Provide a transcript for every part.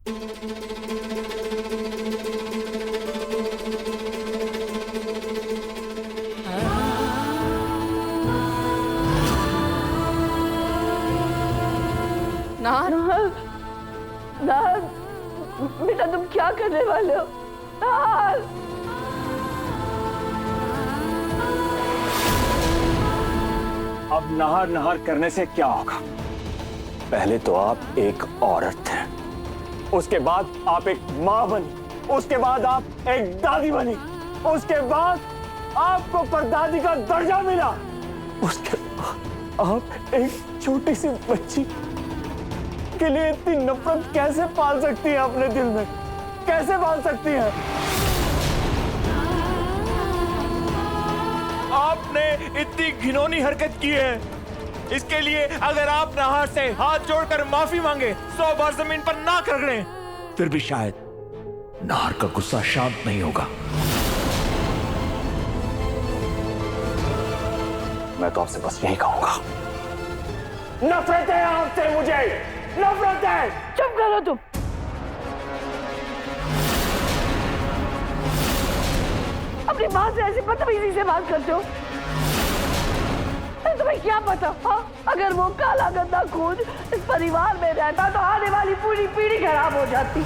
नाहर, नाहर, बेटा तुम क्या करने वाले हो? नाहर, अब नहार नहार करने से क्या होगा? पहले तो आप एक औरत थे, उसके बाद आप एक माँ बनी, उसके बाद आप एक दादी बनी, उसके बाद आपको परदादी का दर्जा मिला, उसके बाद आप एक छोटी सी बच्ची के लिए इतनी नफरत कैसे पाल सकती हैं अपने दिल में? कैसे पाल सकती हैं? आपने इतनी घिनौनी हरकत की है, इसके लिए अगर आप नाहर से हाथ जोड़कर माफी मांगे, 100 बार जमीन पर ना रगड़ें, फिर भी शायद नाहर का गुस्सा शांत नहीं होगा। मैं तो आपसे बस यही कहूंगा, नफरत है आपसे, मुझे नफरत है। चुप करो तुम। अपनी माँ से ऐसी बदतमीजी से बात करते हो? तुम्हें क्या पता? हाँ, अगर वो काला गंदा खून इस परिवार में रहता तो आने वाली पूरी पीढ़ी खराब हो जाती।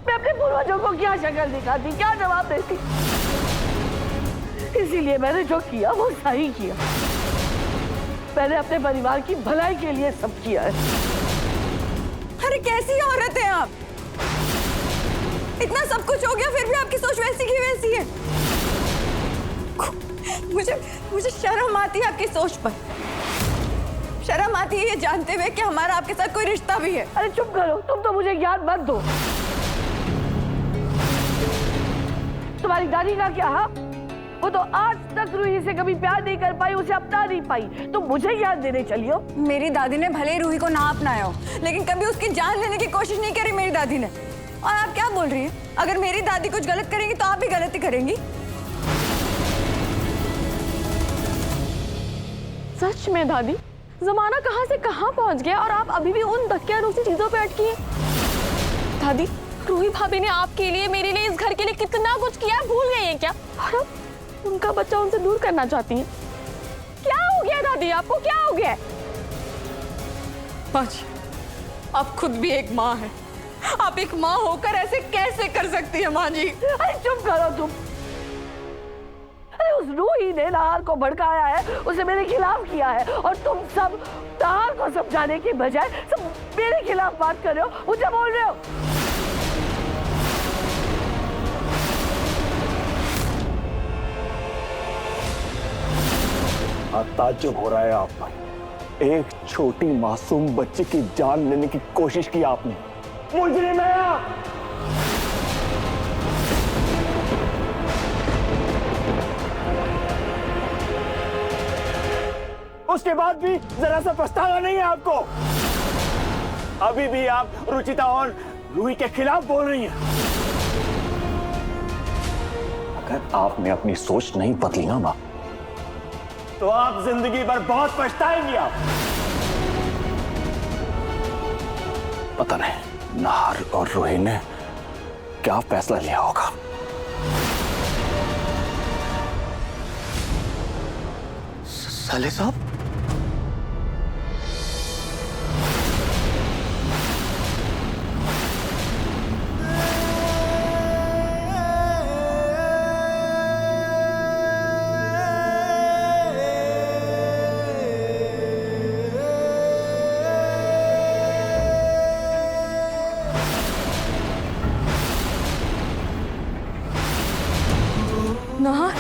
मैं अपने पूर्वजों को क्या शक्ल दिखाती, क्या जवाब देती? इसीलिए मैंने जो किया वो सही किया। मैंने अपने परिवार की भलाई के लिए सब किया है। अरे कैसी औरत है आप? इतना सब कुछ हो गया फिर भी आपकी सोच वैसी की वैसी है। मुझे शर्म आती है आपकी सोच पर। शर्म आती है ये जानते हुए कि हमारा आपके साथ कोई रिश्ता भी है। अरे चुप करो, तुम तो मुझे ज्ञान मत दो। तुम्हारी दादी का क्या? हाँ, वो तो आज तक रूही से कभी प्यार नहीं कर पाई, उसे अपना नहीं पाई, तो मुझे ज्ञान देने चली हो? मेरी दादी ने भले ही रूही को ना अपनाया हो, लेकिन कभी उसकी जान लेने की कोशिश नहीं करी मेरी दादी ने। और आप क्या बोल रही हैं? अगर मेरी दादी कुछ गलत करेंगी तो आप भी गलती करेंगी। सच में दादी, जमाना कहाँ से कहाँ पहुँच गया और आप अभी भी उन धक्के चीजों पे अटकी हैं। दादी, रूही भाभी ने आपके लिए, मेरे लिए, इस घर के लिए कितना कुछ किया, भूल गई हैं क्या? और अब उनका बच्चा उनसे दूर करना चाहती हैं। क्या हो गया दादी, आपको क्या हो गया? माँ जी, आप खुद भी एक माँ है। आप एक माँ होकर ऐसे कैसे कर सकती है माँ जी? अरे चुप करो तुम। अरे उस रूही ने नाहर को भड़काया है, उसे मेरे खिलाफ किया है, और तुम सब नाहर को समझाने के बजाय सब मेरे खिलाफ बात कर रहे हो, मुझे बोल रहे हो। ताज्जुब हो रहा है आप पर। एक छोटी मासूम बच्चे की जान लेने की कोशिश की आपने। मुजरिम है आप। उसके बाद भी जरा सा पछतावा नहीं है आपको? अभी भी आप रुचिता और रूही के खिलाफ बोल रही हैं। अगर आपने अपनी सोच नहीं बदली ना मां, तो आप जिंदगी भर बहुत पछताएंगी। आप पता नहीं नाहर और रूही ने क्या फैसला लिया होगा। साले साहब, नाहर,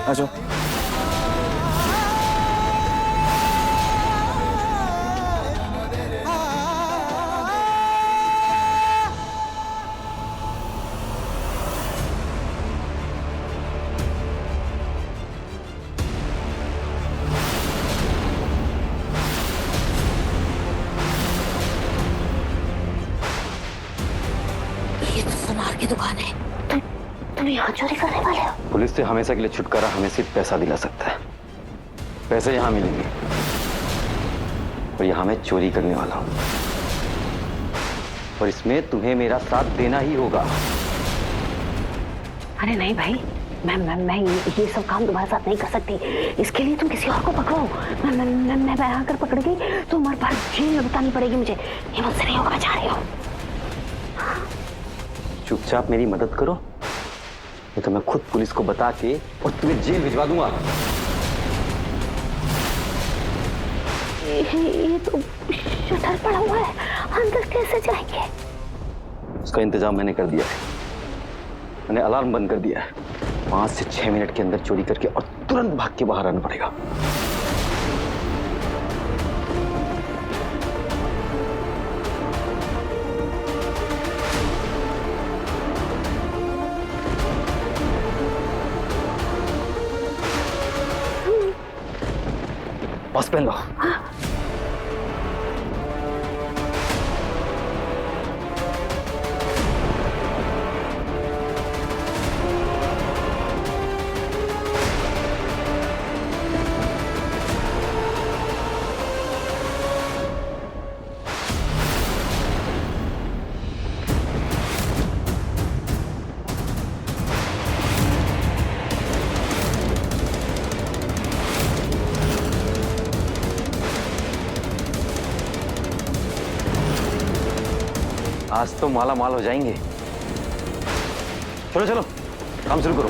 आ जाओ। सुनार की दुकान है, तुम यहाँ चोरी करने वाले हो? पुलिस से हमेशा के लिए छुटकारा हमें सिर्फ पैसा दिला सकता है। पैसे यहाँ मिलेंगे और यहाँ मैं चोरी करने वाला हूँ, और इसमें तुम्हें मेरा साथ देना ही होगा। अरे नहीं भाई, मैं ये सब काम तुम्हारे साथ नहीं कर सकती। इसके लिए तुम किसी और को पकड़ो। मैं अगर पकड़ गई तो हमारे पास जेल में बतानी पड़ेगी मुझे। ये मुझसे नहीं होगा, बचा रही हो। चुपचाप मेरी मदद करो, नहीं तो मैं खुद पुलिस को बता के और तुम्हें जेल भिजवा दूंगा। ये तो शटर पड़ा हुआ है, अंदर कैसे जाएंगे? उसका इंतजाम मैंने कर दिया है। मैंने अलार्म बंद कर दिया है। 5 से 6 मिनट के अंदर चोरी करके और तुरंत भाग के बाहर आना पड़ेगा। बस पहन लो। आज तो माला माल हो जाएंगे। चलो चलो, काम शुरू करो।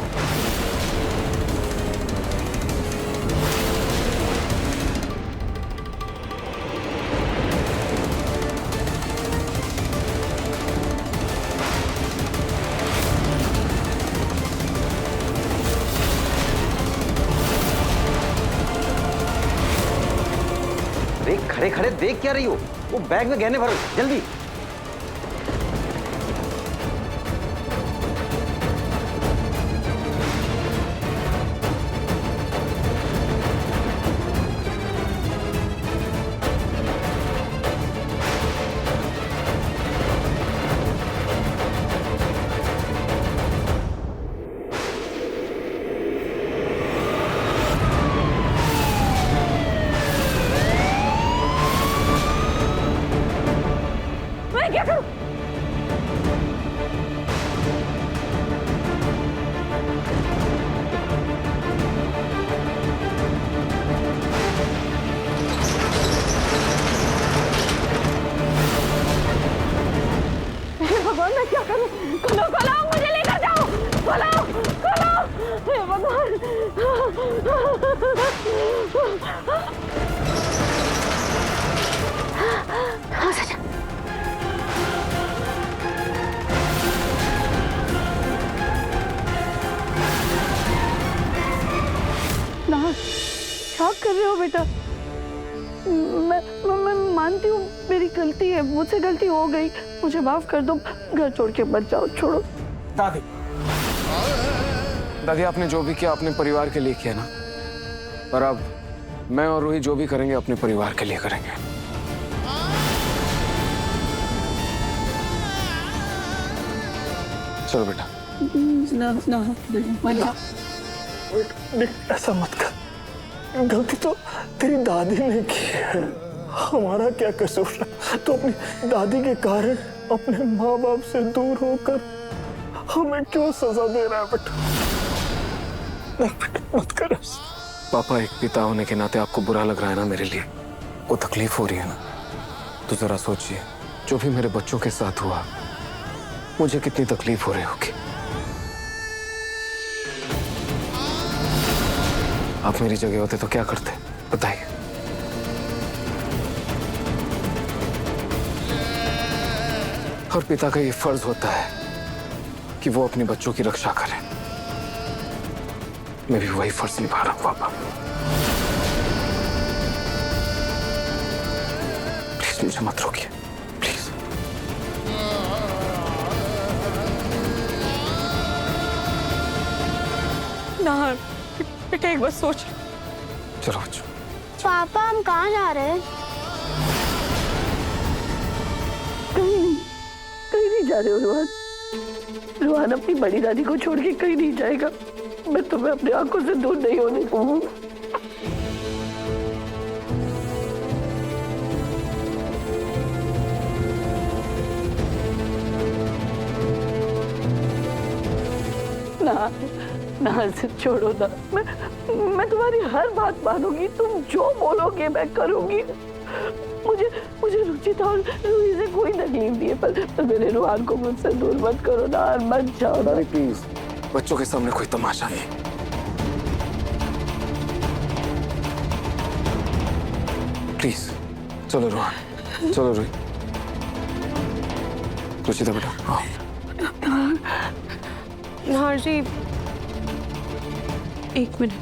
देख, खड़े खड़े देख क्या रही हो? वो बैग में गहने भरो, जल्दी। मैं क्या करूं? भगवान, मैं क्या करूं? खोलो खोलो, मुझे लेकर जाओ। खोलो खोलो, हे भगवान। हाँ सच। क्या कर रहे हो बेटा? मैं मानती हूँ मेरी गलती है, मुझसे गलती हो गई, मुझे माफ कर दो। घर छोड़ के मत जाओ, छोड़ो। दादी, दादी आपने जो भी किया अपने परिवार के लिए किया ना, पर अब मैं और रूही जो भी करेंगे अपने परिवार के लिए करेंगे। चलो बेटा। ऐसा मत कर, गलती तो तेरी दादी ने की है, हमारा क्या कसूर है? तो अपनी दादी के कारण अपने माँ बाप से दूर होकर हमें क्यों सजा दे रहा है बेटा? नहीं बेटा, मत कर। पापा, एक पिता होने के नाते आपको बुरा लग रहा है ना मेरे लिए, वो तकलीफ हो रही है ना, तो जरा सोचिए जो भी मेरे बच्चों के साथ हुआ मुझे कितनी तकलीफ हो रही होगी। आप मेरी जगह होते तो क्या करते, बताइए। हर पिता का ये फर्ज होता है कि वो अपने बच्चों की रक्षा करे। मैं भी वही फर्ज निभा रहा हूं पापा। प्लीज मुझे मत रोकिए, प्लीज। नाहर, बेटा एक बार सोच। चलो बच्चों। पापा, हम कहाँ जा रहे हैं? कहीं नहीं जा रहे हो रोहन। रोहन अपनी बड़ी दादी को छोड़ के कहीं नहीं जाएगा। मैं तुम्हें अपनी आंखों से दूर नहीं होने दूंगी। ना ना सिर्फ छोड़ो ना, मैं तुम्हारी हर बात मानूंगी। तुम जो बोलोगे मैं करूंगी। मुझे रुचिता और रूही से कोई तकलीफ नहीं है, पर मेरे रोहन को मुझसे दूर मत करो ना, मत जाओ ना प्लीज। बच्चों के सामने कोई तमाशा नहीं। प्लीज चलो रोहन, चलो रूही। रुचिता बेटा आओ। हाँ जी, एक मिनट।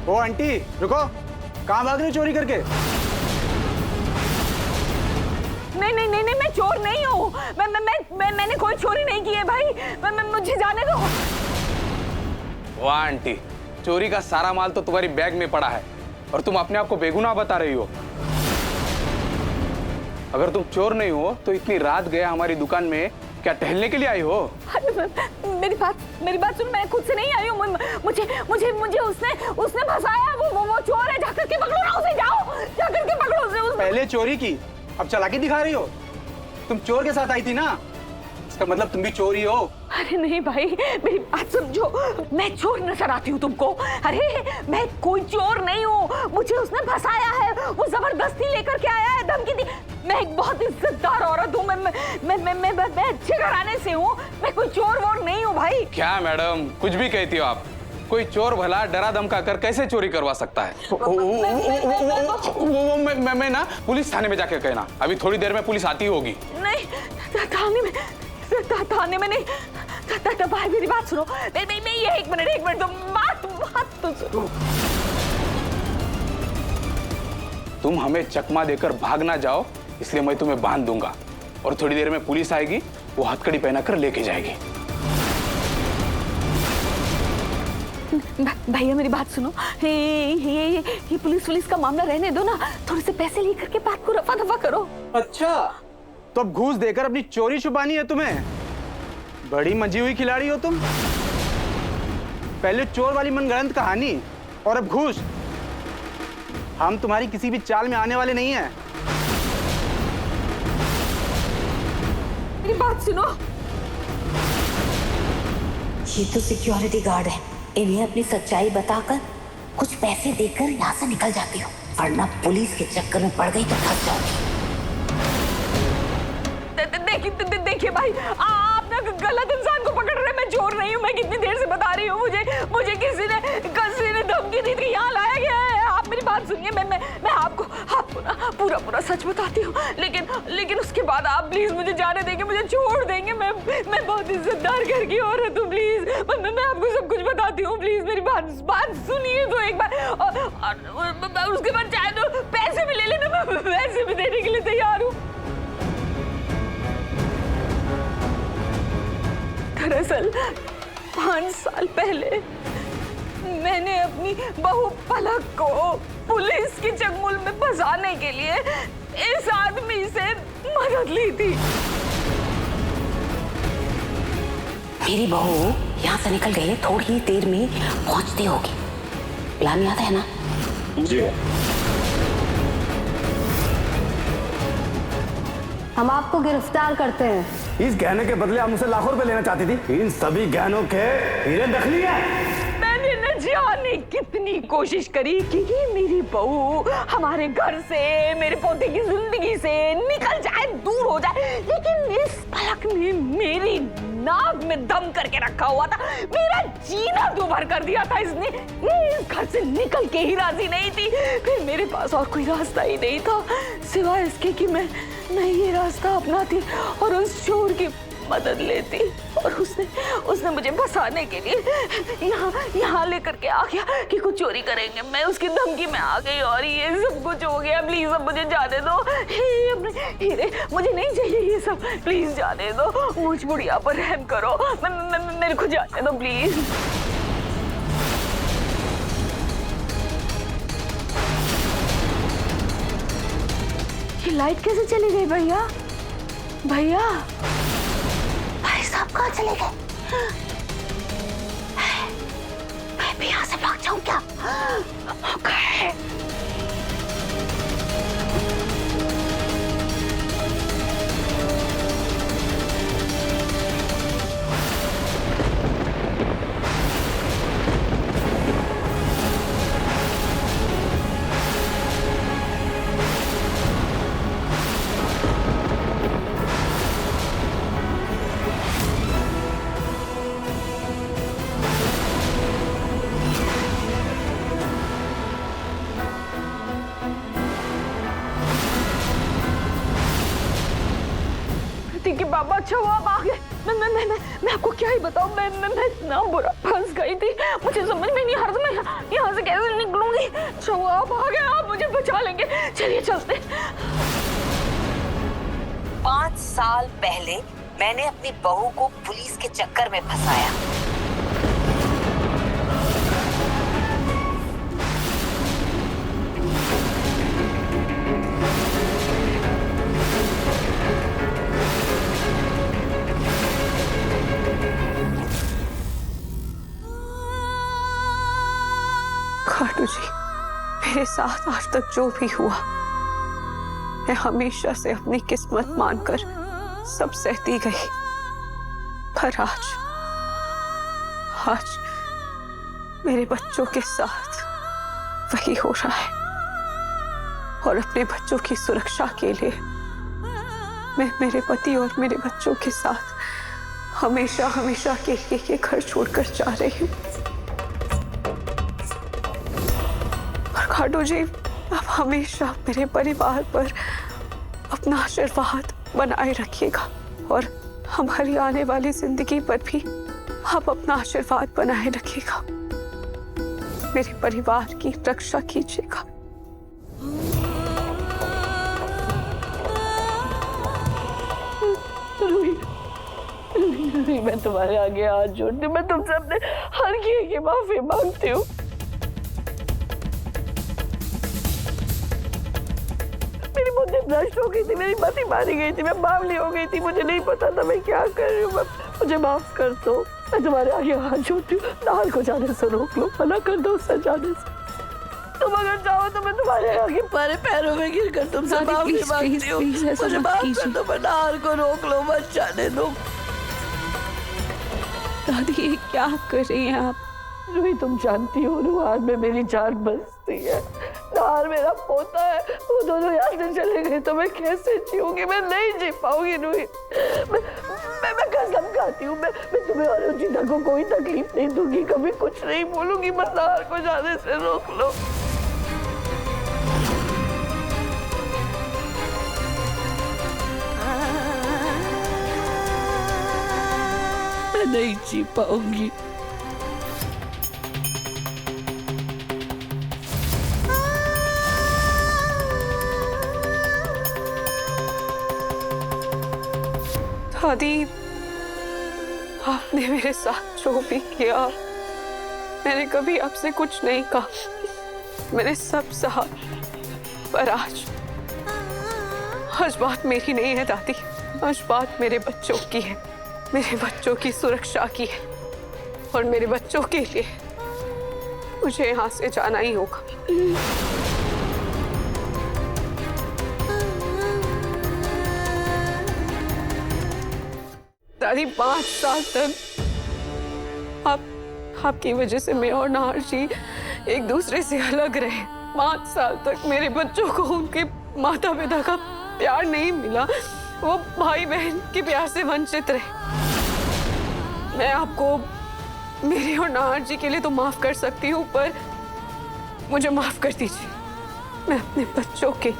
ओ आंटी रुको, कहाँ भाग रही हो चोरी करके? नहीं, मैं चोर नहीं हूँ। मैंने कोई चोरी नहीं की है भाई। मुझे जाने दो। वाह आंटी, चोरी का सारा माल तो तुम्हारी बैग में पड़ा है और तुम अपने आप को बेगुनाह बता रही हो। अगर तुम चोर नहीं हो तो इतनी रात गया हमारी दुकान में क्या टहलने के लिए आई हो? मेरी बात सुन, मैं खुद से नहीं आई हूँ। मुझे उसने फंसाया। वो चोर है। जाकर के पकड़ो ना उसे, जाओ जाकर के पकड़ो उसे। पहले चोरी की, अब चालाकी दिखा रही हो। तुम चोर के साथ आई थी ना, इसका मतलब तुम भी चोरी हो। अरे नहीं भाई, मेरी बात समझो। मैं चोर नजर आती हूँ तुमको? अरे मैं कोई चोर नहीं हूँ। मुझे उसने फंसाया है। वो जबरदस्ती लेकर के आया है, धमकी दी। मैं एक बहुत इज्जतदार औरत हूँ। मैं अच्छे घराने से हूँ। मैं कोई चोर वोर नहीं हूँ भाई। क्या मैडम, कुछ भी कहती हो आप। कोई चोर भला डरा धमका कर कैसे चोरी करवा सकता है? मैं ना पुलिस थाने में जाके कहना, अभी थोड़ी देर में पुलिस आती होगी। नहीं, थाने में नहीं। भाई मेरी बात सुनो। ये एक मिनट तो बात तो सुनो। तुम हमें चकमा देकर भाग ना जाओ, इसलिए मैं तुम्हें बांध दूंगा और थोड़ी देर में पुलिस आएगी, वो हथकड़ी पहनाकर लेके जाएगी। भैया मेरी बात सुनो। ये पुलिस का मामला रहने दो ना। थोड़े से पैसे लेकर के बात को रफा दफा करो। अच्छा, तो अब घूस देकर अपनी चोरी छुपानी है तुम्हें? बड़ी मंजी हुई खिलाड़ी हो तुम। पहले चोर वाली मनगढ़ंत कहानी और अब घूस। हम तुम्हारी किसी भी चाल में आने वाले नहीं हैं। मेरी बात सुनो। ये तो सिक्योरिटी गार्ड है। इन्हें अपनी सच्चाई बताकर कुछ पैसे देकर यहाँ से निकल जाती हो, वरना पुलिस के चक्कर में पड़ गई तो फंस जाओगी। देखिए भाई, आप ना गलत इंसान को पकड़ रहे हैं। मैं चोर नहीं हूँ। मैं कितनी देर से बता रही हूँ। मुझे किसी ने धमकी दी थी, यहाँ लाया गया है। आप मेरी बात सुनिए। मैं आपको ना पूरा सच बताती हूँ, लेकिन उसके बाद आप प्लीज मुझे जाने देंगे, मुझे छोड़ देंगे। मैं बहुत इज्जतदार घर की औरत हूँ। प्लीज मैं आपको सब कुछ बताती हूँ। प्लीज मेरी बात सुनिए तो एक बार। और उसके बाद चाहे तो पैसे भी ले लेना, मैं पैसे भी देने के लिए तैयार हूँ। दरअसल 5 साल पहले मैंने अपनी बहू पलक को पुलिस की चंगुल में फंसाने के लिए इस आदमी से मदद ली थी। मेरी बहू यहाँ से निकल गई है, थोड़ी ही देर में पहुँचती होगी। प्लान याद है ना? जी। हम आपको गिरफ्तार करते हैं। इस गहने के बदले आप मुझसे लाखों रुपए लेना चाहती थी। इन सभी गहनों के हीरे नकली हैं। मैंने न जाने कितनी कोशिश करी कि ये मेरी बहू हमारे घर से, मेरे पोते की जिंदगी से निकल जाए, दूर हो जाए, लेकिन इस पलक ने मेरी नाक में दम करके रखा हुआ था। मेरा जीना दुभर कर दिया था इसने। इस घर से निकल के ही राजी नहीं थी। फिर मेरे पास और कोई रास्ता ही नहीं था सिवाय इसके कि मैं ये रास्ता अपनाती और उस चोर की मदद लेती और उसने मुझे फंसाने के लिए यहाँ लेकर के आ गया कि कुछ चोरी करेंगे। मैं उसकी धमकी में आ गई और ये सब कुछ हो गया। प्लीज अब मुझे जाने दो। हीरे मुझे नहीं चाहिए ये सब, प्लीज जाने दो। मुझ बुढ़िया पर रहम करो, मेरे को जाने दो प्लीज। ये लाइट कैसे चली गई भैया? भैया भाई साहब कहाँ चले गए? मैं भी यहाँ से भाग जाऊँ क्या? Okay. कि बाबा अच्छा हुआ आप आ गए। मैं आपको क्या ही बताऊं, मैं इतना बुरा फंस गई थी, मुझे समझ में नहीं आ रहा था मैं यहाँ से कैसे निकलूंगी। अच्छा हुआ आप आ गए, आप मुझे बचा लेंगे। चलिए चलते। 5 साल पहले मैंने अपनी बहू को पुलिस के चक्कर में फंसाया। खाटू जी, मेरे साथ आज तक जो भी हुआ, मैं हमेशा से अपनी किस्मत मानकर सब सहती गई। पर आज मेरे बच्चों के साथ वही हो रहा है और अपने बच्चों की सुरक्षा के लिए मैं मेरे पति और मेरे बच्चों के साथ हमेशा हमेशा के लिए ये घर छोड़कर जा रही हूँ। खाटू जी, आप हमेशा मेरे परिवार पर अपना आशीर्वाद बनाए रखिएगा और हमारी आने वाली जिंदगी पर भी आप अपना आशीर्वाद बनाए रखिएगा। मेरे परिवार की रक्षा कीजिएगा। रूही, मैं तुम्हारे आगे हाथ जोड़ती हूँ, मैं तुमसे अपने हर किए की माफी मांगती हूँ। मेरी बुद्धि भ्रष्ट हो गई थी, मेरी मति मारी गई थी, मैं बावली हो गई थी, मुझे नहीं पता था मैं क्या कर रही हूँ। मुझे माफ कर दो, मैं तुम्हारे आगे हाथ जोड़ती हूँ। नाहर को जाने से रोक लो, मना कर दो उससे जाने से। तुम अगर चाहो तो मैं तुम्हारे आगे पैरों में गिर कर तुमसे माफी मांगती हूँ। मुझे माफ कर दो, मैं नाहर को रोक लो, मत जाने दो। दादी, ये क्या कर रही हैं आप? रूही, तुम जानती हो रुहान में मेरी जान बसती है, नाहर मेरा पोता है, वो दोनों यहाँ से चले गए तो मैं कैसे जीऊंगी? मैं नहीं जी पाऊंगी रूही। मैं कसम खाती हूँ, मैं तुम्हें और रुचिता को कोई तकलीफ नहीं दूंगी, कभी कुछ नहीं बोलूंगी, बस नाहर को जाने से रोक लो। मैं नहीं जी पाऊंगी। दादी, आपने मेरे साथ जो भी किया, मैंने कभी आपसे कुछ नहीं कहा, मैंने सब सहा। पर आज बात मेरी नहीं है दादी, आज बात मेरे बच्चों की है, मेरे बच्चों की सुरक्षा की है और मेरे बच्चों के लिए मुझे यहाँ से जाना ही होगा। दादी, 5 साल तक आपकी वजह से मैं और नाहर जी एक दूसरे से अलग रहे। 5 साल तक मेरे बच्चों को उनके माता पिता का प्यार नहीं मिला, वो भाई बहन के प्यार से वंचित रहे। मैं आपको मेरे और नाहर जी के लिए तो माफ कर सकती हूँ, पर मुझे माफ कर दीजिए, मैं अपने बच्चों के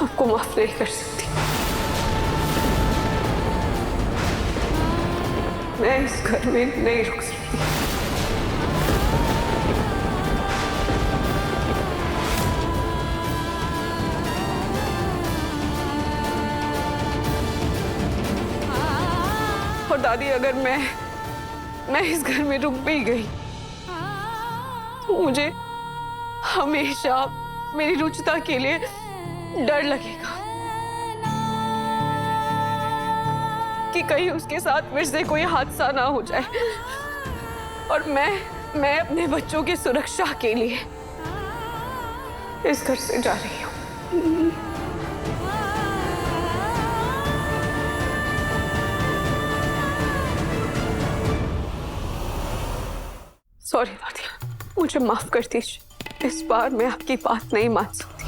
आपको माफ नहीं कर सकती। मैं इस घर में नहीं रुक सकती। और दादी, अगर मैं इस घर में रुक भी गई तो मुझे हमेशा मेरी रुचिता के लिए डर लगेगा कि कहीं उसके साथ फिर से कोई हादसा ना हो जाए। और मैं अपने बच्चों की सुरक्षा के लिए इस घर से जा रही हूँ। सॉरी दादी, मुझे माफ कर दीजिए। इस बार मैं आपकी बात नहीं मान सकती।